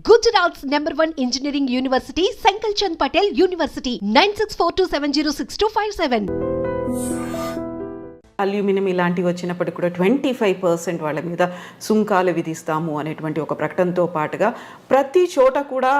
Gujarat's #1 engineering university, Sankal Chand Patel University, 9642706257. Aluminium ఇలాంటివి వచ్చినప్పటికి కూడా 25% వాళ్ళ మీద సుంకాలు విధిస్తాము అనేటువంటి ఒక ప్రకటనతో పాటుగా ప్రతి చోట కూడా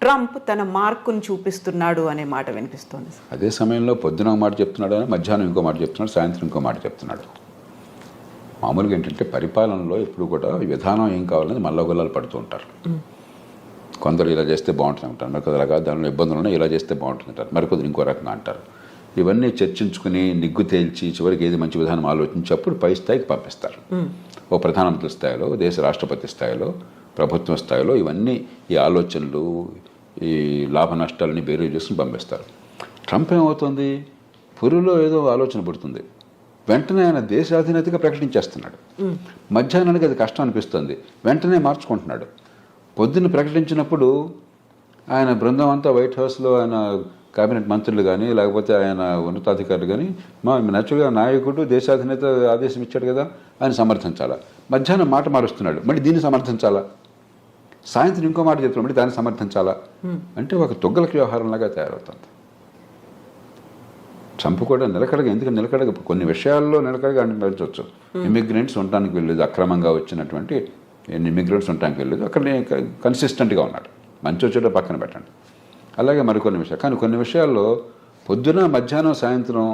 ట్రంప్ తన మార్కును చూపిస్తున్నాడు అనే మాట వినిపిస్తోంది. అదే సమయంలో పొద్దున ఒక మాట చెప్తున్నాడు, మధ్యాహ్నం ఇంకో మాట చెప్తున్నాడు, సాయంత్రం ఇంకో మాట చెప్తున్నాడు. మామూలుగా ఏంటంటే పరిపాలనలో ఎప్పుడు కూడా విధానం ఏం కావాలని మల్లగొల్లాలు పడుతూ ఉంటారు. కొందరు ఇలా చేస్తే బాగుంటుంది అంటారు, మరికొందరు అలాగా దానిలో ఇబ్బందులు ఉన్నాయి, ఇలా చేస్తే బాగుంటుంది అంటారు, మరికొందరు ఇంకో రకంగా అంటారు. ఇవన్నీ చర్చించుకుని నిగ్గు తేల్చి చివరికి ఏది మంచి విధానం ఆలోచించి అప్పుడు పై స్థాయికి పంపిస్తారు. ఓ ప్రధానమంత్రి స్థాయిలో, దేశ రాష్ట్రపతి స్థాయిలో, ప్రభుత్వం స్థాయిలో ఇవన్నీ ఈ ఆలోచనలు ఈ లాభ నష్టాలని బేరీ చేసుకుని పంపిస్తారు. ట్రంప్ ఏమవుతుంది, పురిలో ఏదో ఆలోచన పుడుతుంది, వెంటనే ఆయన దేశాధినేతగా ప్రకటించేస్తున్నాడు. మధ్యాహ్నానికి అది కష్టం అనిపిస్తుంది, వెంటనే మార్చుకుంటున్నాడు. పొద్దున్న ప్రకటించినప్పుడు ఆయన బృందం అంతా వైట్ హౌస్లో ఆయన కేబినెట్ మంత్రులు కానీ లేకపోతే ఆయన ఉన్నతాధికారులు కానీ మా నేచురల్గా నాయకుడు దేశాధినేత ఆదేశం ఇచ్చాడు కదా ఆయన సమర్థించాలా. మధ్యాహ్నం మాట మారుస్తున్నాడు, మళ్ళీ దీన్ని సమర్థించాలా. సాయంత్రం ఇంకో మాట చెప్తున్నాడు, మళ్ళీ దాన్ని సమర్థించాలా. అంటే ఒక తొగ్గలకి వ్యవహారంలాగా తయారవుతుంది. ట్రంప్ కూడా నిలకడగా, ఎందుకంటే నిలకడగా కొన్ని విషయాల్లో నిలకడగా నడిచవచ్చు. ఇమిగ్రెంట్స్ ఉండటానికి వెళ్ళలేదు, అక్రమంగా వచ్చినటువంటి ఇమిగ్రెంట్స్ ఉండటానికి వెళ్ళలేదు, అక్కడ కన్సిస్టెంట్గా ఉన్నాడు. మంచి వచ్చేటో పక్కన పెట్టండి. అలాగే మరికొన్ని విషయాలు, కానీ కొన్ని విషయాల్లో పొద్దున మధ్యాహ్నం సాయంత్రం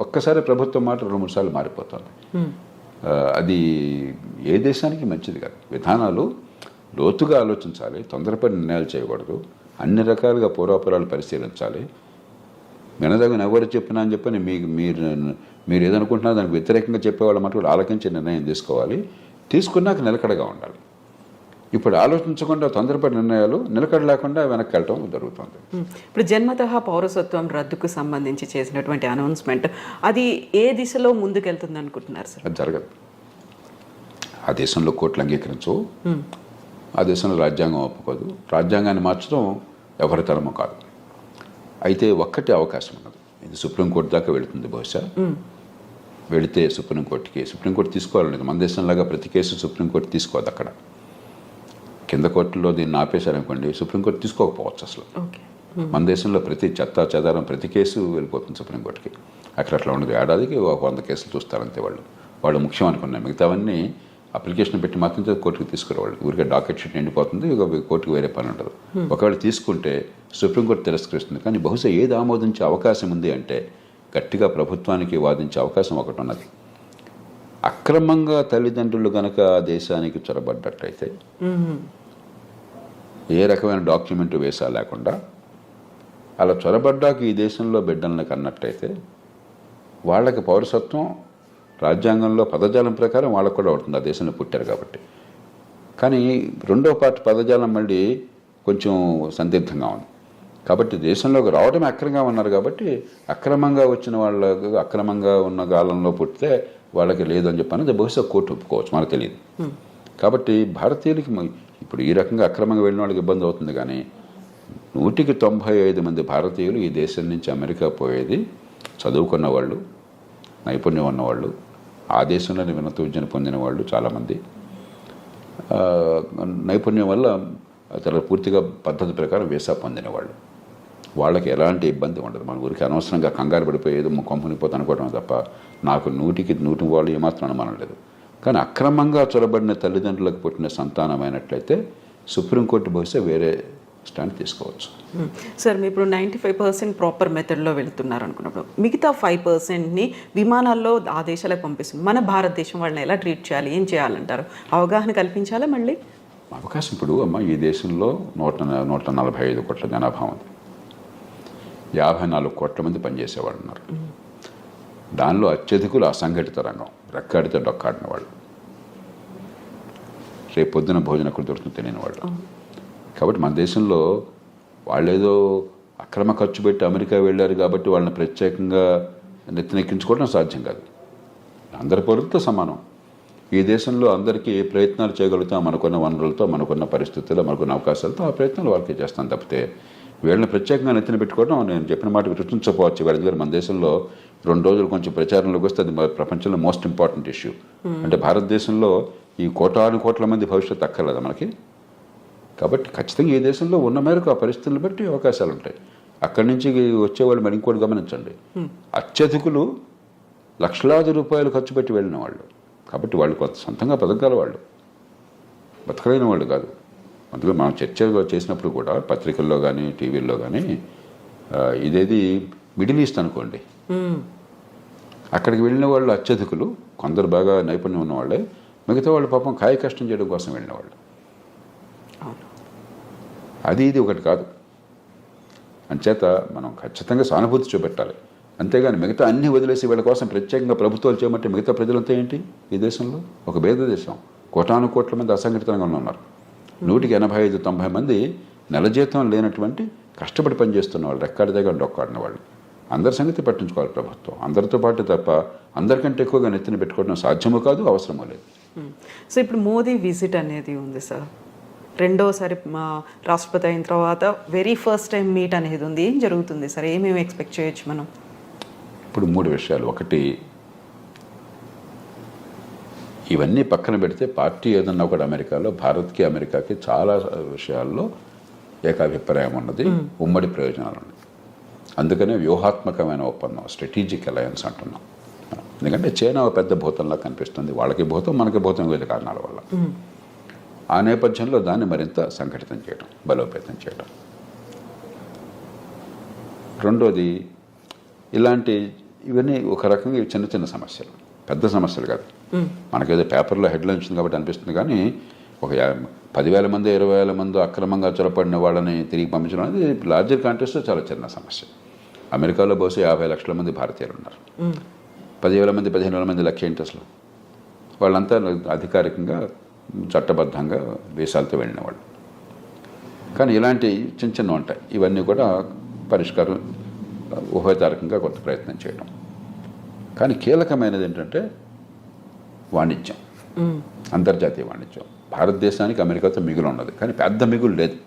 ఒక్కసారి ప్రభుత్వం మాట 2-3 సార్లు మారిపోతుంది. అది ఏ దేశానికి మంచిది కాదు. విధానాలు లోతుగా ఆలోచించాలి, తొందరపడి నిర్ణయాలు చేయకూడదు, అన్ని రకాలుగా పూర్వాపురాలు పరిశీలించాలి. వినదగిన ఎవరు చెప్పినా అని చెప్పని మీరు ఏదనుకుంటున్నా దానికి వ్యతిరేకంగా చెప్పేవాళ్ళ మాట కూడా ఆలోచించి నిర్ణయం తీసుకోవాలి. తీసుకున్నాక నిలకడగా ఉండాలి. ఇప్పుడు ఆలోచించకుండా తొందరపడి నిర్ణయాలు, నిలకడ లేకుండా వెనక్కి వెళ్ళటం జరుగుతుంది. ఇప్పుడు జన్మతః పౌరసత్వం రద్దుకు సంబంధించి చేసినటువంటి అనౌన్స్మెంట్ అది ఏ దిశలో ముందుకెళ్తుంది అనుకుంటున్నారు సార్? అది జరగదు. ఆ దేశంలో కోర్టులు అంగీకరించవు, ఆ దేశంలో రాజ్యాంగం ఒప్పుకోదు. రాజ్యాంగాన్ని మార్చడం ఎవరి తరమో కాదు. అయితే ఒక్కటే అవకాశం ఉన్నది, ఇది సుప్రీంకోర్టు దాకా వెళుతుంది. బహుశా వెళితే సుప్రీంకోర్టు తీసుకోవాలనేది. మన దేశంలాగా ప్రతి కేసు సుప్రీంకోర్టు తీసుకోవద్దు. అక్కడ కింద కోర్టులో దీన్ని ఆపేశారనుకోండి, సుప్రీంకోర్టు తీసుకోకపోవచ్చు అసలు. మన దేశంలో ప్రతి చెత్త చెదారం ప్రతి కేసు వెళ్ళిపోతుంది సుప్రీంకోర్టుకి. అక్కడ అట్లా ఉండదు. ఏడాదికి 100 కేసులు చూస్తారంతే. వాళ్ళు ముఖ్యం అనుకున్నాయి, మిగతావన్నీ అప్లికేషన్ పెట్టి మాత్రం కోర్టుకు తీసుకురావాలి. ఊరికే డాకెట్ షీట్ నిండిపోతుంది, కోర్టుకు వేరే పని ఉండదు. ఒకవేళ తీసుకుంటే సుప్రీంకోర్టు తిరస్కరిస్తుంది. కానీ బహుశా ఏది ఆమోదించే అవకాశం ఉంది అంటే గట్టిగా ప్రభుత్వానికి వాదించే అవకాశం ఒకటి ఉన్నది. అక్రమంగా తల్లిదండ్రులు కనుక దేశానికి చొరబడ్డట్టయితే, ఏ రకమైన డాక్యుమెంట్ వేసా లేకుండా అలా చొరబడ్డాక ఈ దేశంలో బిడ్డలను కన్నట్టయితే వాళ్ళకి పౌరసత్వం రాజ్యాంగంలో పదజాలం ప్రకారం వాళ్ళకు కూడా అవుతుంది, ఆ దేశంలో పుట్టారు కాబట్టి. కానీ రెండో పార్ట్ పదజాలం మళ్ళీ కొంచెం సందిగ్ధంగా ఉంది. కాబట్టి దేశంలోకి రావడమే అక్రమంగా ఉన్నారు కాబట్టి అక్రమంగా వచ్చిన వాళ్ళకు, అక్రమంగా ఉన్న కాలంలో పుట్టితే వాళ్ళకి లేదు అని చెప్పి బహుశా కోర్టు ఒప్పుకోవచ్చు, మనకు తెలియదు. కాబట్టి భారతీయులకి ఇప్పుడు ఈ రకంగా అక్రమంగా వెళ్ళిన వాళ్ళకి ఇబ్బంది అవుతుంది. కానీ 195 మంది భారతీయులు ఈ దేశం నుంచి అమెరికా పోయేది చదువుకున్న వాళ్ళు, నైపుణ్యం ఉన్నవాళ్ళు, ఆ దేశంలోనే ఉన్నత విద్యను పొందిన వాళ్ళు చాలామంది, నైపుణ్యం వల్ల చాలా పూర్తిగా పద్ధతి ప్రకారం వీసా పొందిన వాళ్ళు. వాళ్ళకి ఎలాంటి ఇబ్బంది ఉండదు. మన ఊరికి అనవసరంగా కంగారు పడిపోయేది కంపెనీపోతే అనుకోవడం తప్ప నాకు 100కి వాళ్ళు ఏమాత్రం అనుమానం లేదు. కానీ అక్రమంగా చొరబడిన తల్లిదండ్రులకు పుట్టిన సంతానమైనట్లయితే సుప్రీంకోర్టు బహుశా వేరే స్టాండ్ తీసుకోవచ్చు. సార్ మీరు ఇప్పుడు 95% ప్రాపర్ మెథడ్లో వెళుతున్నారు అనుకున్నప్పుడు మిగతా 5%ని విమానాల్లో ఆ దేశాలకు పంపిస్తుంది. మన భారతదేశం వాళ్ళని ఎలా ట్రీట్ చేయాలి, ఏం చేయాలంటారు? అవగాహన కల్పించాలా? మళ్ళీ అవకాశం ఇప్పుడు ఈ దేశంలో 145 కోట్ల జనాభా ఉంది, 54 కోట్ల మంది పనిచేసేవాళ్ళు ఉన్నారు. దానిలో అత్యధికులు అసంఘటిత రంగం, రెక్కాడితే డొక్కాడిన వాళ్ళు, రేపు పొద్దున భోజనం ఎక్కడ దొరుకుతుంది తెలియని వాళ్ళు. కాబట్టి మన దేశంలో వాళ్ళేదో అక్రమ ఖర్చు పెట్టి అమెరికా వెళ్ళారు కాబట్టి వాళ్ళని ప్రత్యేకంగా నెత్తినెక్కించుకోవడం సాధ్యం కాదు. అందరి పౌరులతో సమానం. ఈ దేశంలో అందరికీ ఏ ప్రయత్నాలు చేయగలుగుతాం మనకున్న వనరులతో, మనకున్న పరిస్థితుల్లో, మనకున్న అవకాశాలతో ఆ ప్రయత్నాలు వాళ్ళకి చేస్తాం తప్పితే వీళ్ళని ప్రత్యేకంగా నెత్తిన పెట్టుకోవడం నేను చెప్పిన మాట గుర్తించకపోవచ్చు. వాళ్ళ దగ్గర మన దేశంలో 2 రోజులు కొంచెం ప్రచారంలోకి వస్తే అది ప్రపంచంలో మోస్ట్ ఇంపార్టెంట్ ఇష్యూ. అంటే భారతదేశంలో ఈ కోటాను కోట్ల మంది భవిష్యత్తు అక్కర్లేదా మనకి? కాబట్టి ఖచ్చితంగా ఈ దేశంలో ఉన్న మేరకు ఆ పరిస్థితులను బట్టి అవకాశాలు ఉంటాయి. అక్కడి నుంచి వచ్చేవాళ్ళు మరి ఇంకోటి గమనించండి, అత్యధికులు లక్షలాది రూపాయలు ఖర్చు పెట్టి వెళ్ళిన వాళ్ళు. కాబట్టి వాళ్ళు కొంత సొంతంగా బతకగల వాళ్ళు, బతకలేని వాళ్ళు కాదు. అందులో మనం చర్చ చేసినప్పుడు కూడా పత్రికల్లో కానీ టీవీల్లో కానీ ఇదేది మిడిల్ ఈస్ట్ అనుకోండి, అక్కడికి వెళ్ళిన వాళ్ళు అత్యధికులు, కొందరు బాగా నైపుణ్యం ఉన్నవాళ్ళే, మిగతా వాళ్ళు పాపం కాయ కష్టం చేయడం కోసం వెళ్ళిన వాళ్ళు. అది ఇది ఒకటి కాదు. అంచేత మనం ఖచ్చితంగా సానుభూతి చూపెట్టాలి. అంతేగాని మిగతా అన్ని వదిలేసి వీళ్ళ కోసం ప్రత్యేకంగా ప్రభుత్వాలు చేయమంటే మిగతా ప్రజలంతా ఏంటి? ఈ దేశంలో ఒక పేద దేశం, కోటాను కోట్ల మంది అసంఘటితంగా ఉన్నారు. 185-90 మంది నెల జీతం లేనటువంటి కష్టపడి పనిచేస్తున్న వాళ్ళు, రెక్కాడి దగ్గర డొక్కాడిన వాళ్ళు. అందరి సంగతి పట్టించుకోవాలి ప్రభుత్వం. అందరితో పాటు తప్ప అందరికంటే ఎక్కువగా నెత్తిన పెట్టుకోవడం సాధ్యమూ కాదు, అవసరమూ లేదు. సో ఇప్పుడు మోదీ విజిట్ అనేది ఉంది సార్, రెండోసారి మా రాష్ట్రపతి అయిన తర్వాత వెరీ ఫస్ట్ టైం మీట్ అనేది ఉంది. ఏం జరుగుతుంది సార్? ఏమేమి ఎక్స్పెక్ట్ చేయొచ్చు మనం? ఇప్పుడు 3 విషయాలు. ఒకటి, ఇవన్నీ పక్కన పెడితే పార్టీ ఏదన్నా కూడా అమెరికాలో భారత్కి అమెరికాకి చాలా విషయాల్లో ఏకాభిప్రాయం ఉన్నది, ఉమ్మడి ప్రయోజనాలు ఉన్నాయి. అందుకనే వ్యూహాత్మకమైన ఒప్పందం, స్ట్రాటజిక్ అలయన్స్ అంటున్నాం. ఎందుకంటే చైనా పెద్ద భూతంలా కనిపిస్తుంది, వాళ్ళకి భూతం మనకి భూతం, వివిధ కారణాల వల్ల. ఆ నేపథ్యంలో దాన్ని మరింత సంఘటితం చేయడం, బలోపేతం చేయడం. రెండోది, ఇవన్నీ ఒక రకంగా చిన్న చిన్న సమస్యలు, పెద్ద సమస్యలు కాదు. మనకేదో పేపర్లో హెడ్లైన్ వచ్చింది కాబట్టి అనిపిస్తుంది, కానీ ఒక 10,000 మంది 20,000 మంది అక్రమంగా చొరపడిన వాళ్ళని తిరిగి పంపించడం అనేది లార్జర్ కాంటెక్స్ట్లో చాలా చిన్న సమస్య. అమెరికాలో బహుశా 50 లక్షల మంది భారతీయులు ఉన్నారు. 10,000 మంది 15,000 మంది లెక్క ఏంటి అసలు? వాళ్ళంతా అధికారికంగా చట్టబద్ధంగా వీసాలతో వెళ్ళిన వాళ్ళు. కానీ ఇలాంటి చిన్న చిన్న ఉంటాయి. ఇవన్నీ కూడా పరిష్కారం ఉభయతారకంగా కొంత ప్రయత్నం చేయడం. కానీ కీలకమైనది ఏంటంటే వాణిజ్యం, అంతర్జాతీయ వాణిజ్యం. భారతదేశానికి అమెరికాతో మిగులు ఉన్నది, కానీ పెద్ద మిగులు లేదు.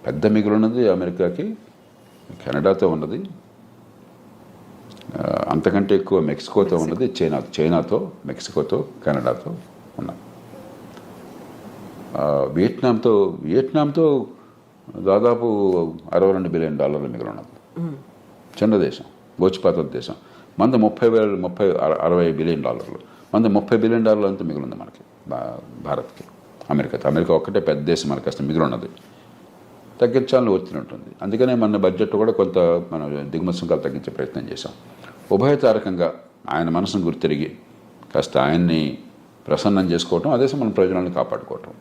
పెద్ద మిగులు ఉన్నది అమెరికాకి కెనడాతో ఉన్నది, అంతకంటే ఎక్కువ మెక్సికోతో ఉన్నది, చైనాతో, మెక్సికోతో, కెనడాతో ఉన్నది. వియట్నాంతో దాదాపు $62 బిలియన్ మిగులు ఉన్నది. చిన్న దేశం, గోచిపాత దేశం. మంది 60 బిలియన్ డాలర్లు, మంది $30 బిలియన్ అంతా మిగులుంది మనకి, భారత్కి. అమెరికా ఒక్కటే పెద్ద దేశం, మనకి అసలు మిగులున్నది. తగ్గించాలని ఒత్తిడి ఉంటుంది. అందుకనే మన బడ్జెట్ కూడా కొంత మనం దిగుమతి సుంకాలు తగ్గించే ప్రయత్నం చేశాం. ఉభయతారకంగా ఆయన మనసును గుర్తిరిగి కాస్త ఆయన్ని ప్రసన్నం చేసుకోవటం, అదే మన ప్రయోజనాలను కాపాడుకోవటం.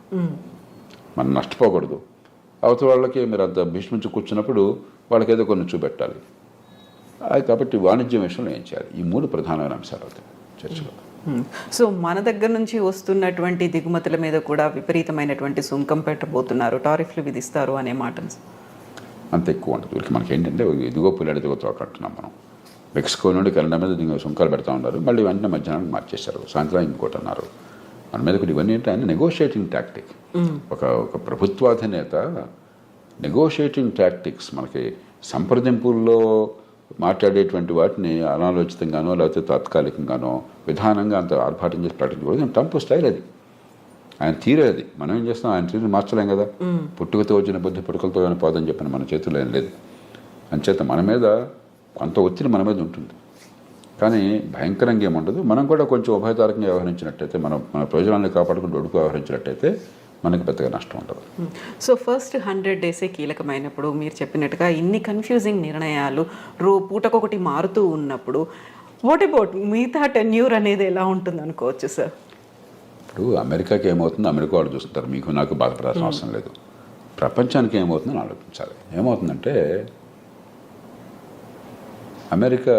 మనం నష్టపోకూడదు. అవతల వాళ్ళకి మీరు అంత భీష్మించి కూర్చున్నప్పుడు వాళ్ళకి ఏదో కొన్ని చూపెట్టాలి. కాబట్టి వాణిజ్యం విషయంలో ఏం చేయాలి? ఈ 3 ప్రధానమైన అంశాలు అవుతాయి చర్చలో. సో మన దగ్గర నుంచి వస్తున్నటువంటి దిగుమతుల మీద కూడా విపరీతమైనటువంటి సుంకం పెట్టబోతున్నారు, టారిఫ్లు విధిస్తారు అనే మాట అంత ఎక్కువ ఉంటుంది. మనకి ఏంటంటే ఇదిగో పుల్లడి దిగో తోకంటున్నాం మనం. మెక్సికో నుండి కెనడా మీద సుంకాలు పెడతా ఉన్నారు, మళ్ళీ వెంటనే మధ్యాహ్నానికి మార్చేశారు, సాయంత్రం ఇంకోటి అన్నారు. మన మీద కూడా ఇవన్నీ ఏంటి ఆయన నెగోషియేటింగ్ టాక్టిక్. ఒక ప్రభుత్వాధినేత నెగోషియేటింగ్ టాక్టిక్స్, మనకి సంప్రదింపుల్లో మాట్లాడేటువంటి వాటిని అనాలోచితంగానో లేకపోతే తాత్కాలికంగానో విధానంగా అంత ఆర్భాటం చేసి ప్రకటించకూడదు. ట్రంప్ స్టైల్ అది, ఆయన తీరే అది. మనం ఏం చేస్తాం? ఆయన తీరు మార్చలేం కదా. పుట్టుకతో వచ్చిన బుద్ధి పుట్టుకలతో కానీ పోదని చెప్పిన మన చేతుల్లో ఏం లేదు. అంచేత మన మీద అంత ఒత్తిడి మన మీద ఉంటుంది, కానీ భయంకరంగా ఏముండదు. మనం కూడా కొంచెం ఉభయతారకంగా వ్యవహరించినట్టయితే, మన ప్రయోజనాన్ని కాపాడుకుంటూ ఒడుకు వ్యవహరించినట్టయితే మనకి పెద్దగా నష్టం ఉండదు. సో ఫస్ట్ 100 డేసే కీలకమైనప్పుడు, మీరు చెప్పినట్టుగా ఇన్ని కన్ఫ్యూజింగ్ నిర్ణయాలు పూటకొకటి మారుతూ ఉన్నప్పుడు, వాట్ అబౌట్ మిగతా టెన్యూర్ అనేది ఎలా ఉంటుంది అనుకోవచ్చు సార్? ఇప్పుడు అమెరికాకి ఏమవుతుందో అమెరికా వాళ్ళు చూస్తుంటారు, మీకు నాకు బాధపడాల్సిన అవసరం లేదు. ప్రపంచానికి ఏమవుతుందని ఆలోచించాలి. ఏమవుతుందంటే అమెరికా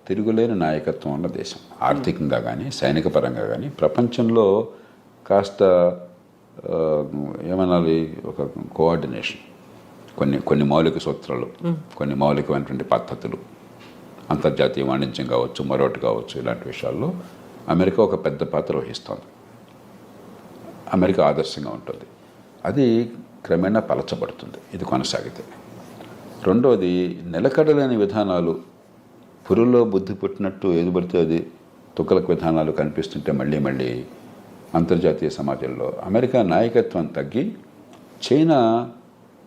తిరుగులేని నాయకత్వం ఉన్న దేశం, ఆర్థికంగా కానీ సైనిక పరంగా కానీ. ప్రపంచంలో కాస్త ఏమనాలి, ఒక కోఆర్డినేషన్, కొన్ని మౌలిక సూత్రాలు, కొన్ని మౌలికమైనటువంటి పద్ధతులు, అంతర్జాతీయ వాణిజ్యం కావచ్చు, మరొకటి కావచ్చు, ఇలాంటి విషయాల్లో అమెరికా ఒక పెద్ద పాత్ర వహిస్తోంది. అమెరికా ఆదర్శంగా ఉంటుంది. అది క్రమేణా పలచబడుతుంది ఇది కొనసాగితే. రెండోది, నిలకడలేని విధానాలు, పురుల్లో బుద్ధి పుట్టినట్టు ఏది పడితే అది తుక్కలకు విధానాలు కనిపిస్తుంటే మళ్ళీ అంతర్జాతీయ సమాజంలో అమెరికా నాయకత్వం తగ్గి చైనా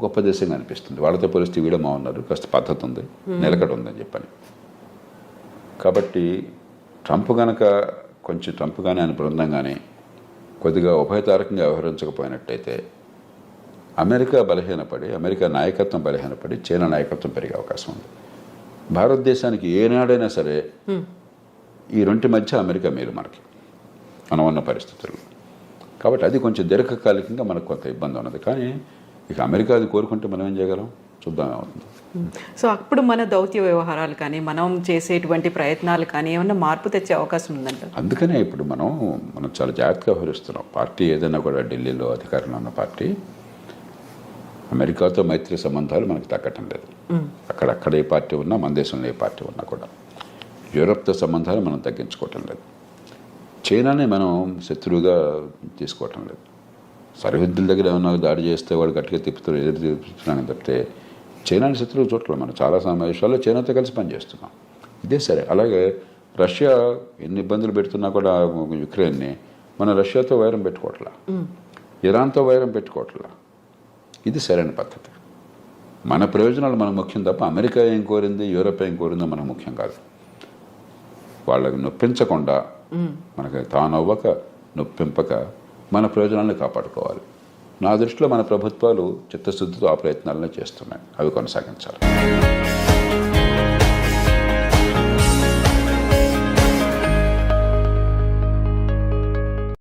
గొప్ప దేశంగా అనిపిస్తుంది. వాళ్ళతో పోలిస్తే వీడమా ఉన్నారు, కాస్త పద్ధతి ఉంది, నిలకడ ఉందని చెప్పని. కాబట్టి ట్రంప్ కానీ ఆయన బృందం కానీ కొద్దిగా ఉభయతారకంగా వ్యవహరించకపోయినట్టయితే అమెరికా నాయకత్వం బలహీనపడి చైనా నాయకత్వం పెరిగే అవకాశం ఉంది. భారతదేశానికి ఏనాడైనా సరే ఈ రెంటి మధ్య అమెరికా మేలు మనం ఉన్న పరిస్థితుల్లో. కాబట్టి అది కొంచెం దీర్ఘకాలికంగా మనకు కొంత ఇబ్బంది ఉన్నది. కానీ ఇక అమెరికా అది కోరుకుంటే మనం ఏం చేయగలం, చూద్దాం ఏమవుతుంది. సో అప్పుడు మన దౌత్య వ్యవహారాలు కానీ మనం చేసేటువంటి ప్రయత్నాలు కానీ ఏమన్నా మార్పు తెచ్చే అవకాశం ఉందంట. అందుకనే ఇప్పుడు మనం చాలా జాగ్రత్తగా వ్యవహరిస్తున్నాం. పార్టీ ఏదైనా కూడా ఢిల్లీలో అధికారంలో ఉన్న పార్టీ అమెరికాతో మైత్రి సంబంధాలు మనకు తగ్గటం లేదు. అక్కడ ఏ పార్టీ ఉన్నా, మన దేశంలో ఏ పార్టీ ఉన్నా కూడా యూరప్తో సంబంధాలు మనం తగ్గించుకోవటం లేదు. చైనాని మనం శత్రువుగా తీసుకోవటం లేదు. సరిహద్దుల దగ్గర ఏమన్నా దాడి చేస్తే వాడు గట్టిగా ఎదురు తిప్పుతున్నాను తప్పితే చైనాని శత్రువు చోట్ల మనం చాలా సమావేశాల్లో చైనాతో కలిసి పనిచేస్తున్నాం. ఇదే సరే. అలాగే రష్యా ఎన్ని ఇబ్బందులు పెడుతున్నా కూడా యుక్రెయిన్ని మన రష్యాతో వైరం పెట్టుకోవట్లా, ఇరాన్తో వైరం పెట్టుకోవట్లా. ఇది సరైన పద్ధతి. మన ప్రయోజనాలు మనకు ముఖ్యం తప్ప అమెరికా ఏం కోరింది, యూరోప్ ఏం కోరిందో మనకు ముఖ్యం కాదు. వాళ్ళకి నొప్పించకుండా, మనకి తానవ్వక నొప్పింపక మన ప్రయోజనాలను కాపాడుకోవాలి. నా దృష్టిలో మన ప్రభుత్వాలు చిత్తశుద్ధితో ఆ ప్రయత్నాలను చేస్తున్నాయి. అవి కొనసాగించాలి.